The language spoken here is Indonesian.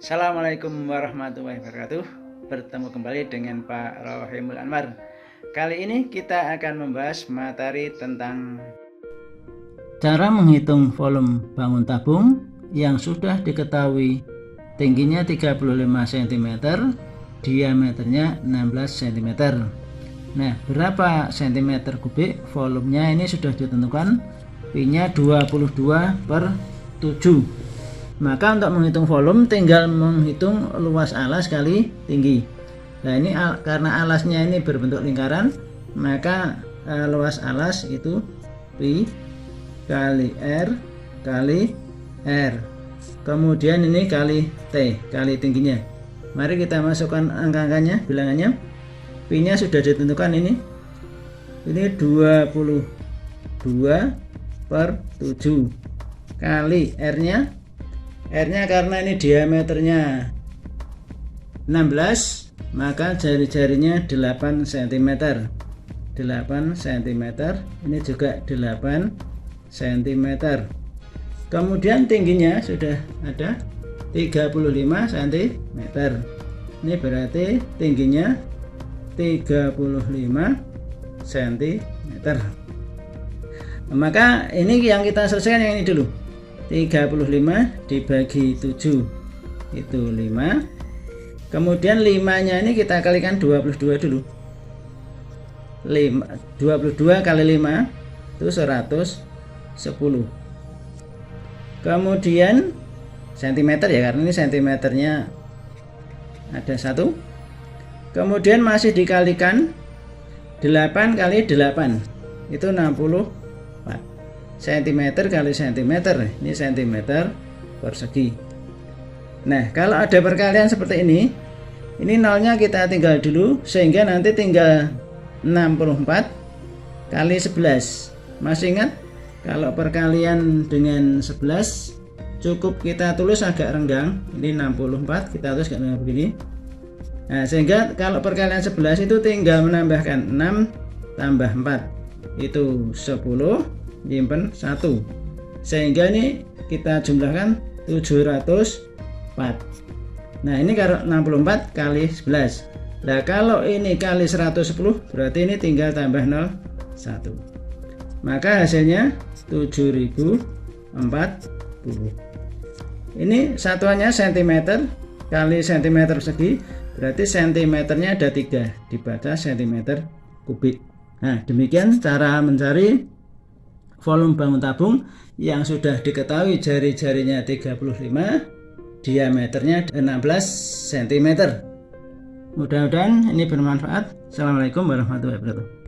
Assalamualaikum warahmatullahi wabarakatuh. Bertemu kembali dengan Pak Rohimul Anwar. Kali ini kita akan membahas materi tentang cara menghitung volume bangun tabung yang sudah diketahui tingginya 35 cm, diameternya 16 cm. Nah, berapa cm kubik volumenya ini sudah ditentukan, P-nya 22/7. Maka untuk menghitung volume tinggal menghitung luas alas kali tinggi. Nah, ini karena alasnya ini berbentuk lingkaran, maka luas alas itu Pi kali R kali R. Kemudian ini kali T, kali tingginya. Mari kita masukkan angka-angkanya, bilangannya. Pi-nya sudah ditentukan ini. Ini 22/7 kali R-nya. R-nya karena ini diameternya 16, maka jari-jarinya 8 cm. 8 cm, ini juga 8 cm. Kemudian tingginya sudah ada 35 cm. Ini berarti tingginya 35 cm. Maka ini yang kita selesaikan yang ini dulu. 35 dibagi 7 itu 5. Kemudian 5-nya ini kita kalikan 22 dulu. 22 kali 5 itu 110. Kemudian cm ya, karena ini cm-nya ada 1. Kemudian masih dikalikan 8 kali 8 itu 64 cm kali cm, ini cm persegi. Nah, kalau ada perkalian seperti ini nolnya kita tinggal dulu, sehingga nanti tinggal 64 kali 11. Masih ingat? Kalau perkalian dengan 11 cukup kita tulis agak renggang, ini 64 kita tulis agak renggang begini. Nah, sehingga kalau perkalian 11 itu tinggal menambahkan 6 tambah 4 itu 10, nyimpen 1, sehingga ini kita jumlahkan 704. Nah, ini kalau 64 kali 11. Nah, kalau ini kali 110 berarti ini tinggal tambah 0 1, maka hasilnya 7040. Ini satuannya cm kali cm persegi, berarti cm-nya ada 3, dibaca cm kubik. Nah, demikian cara mencari volume bangun tabung yang sudah diketahui jari-jarinya 35, diameternya 16 cm. Mudah-mudahan ini bermanfaat. Assalamualaikum warahmatullahi wabarakatuh.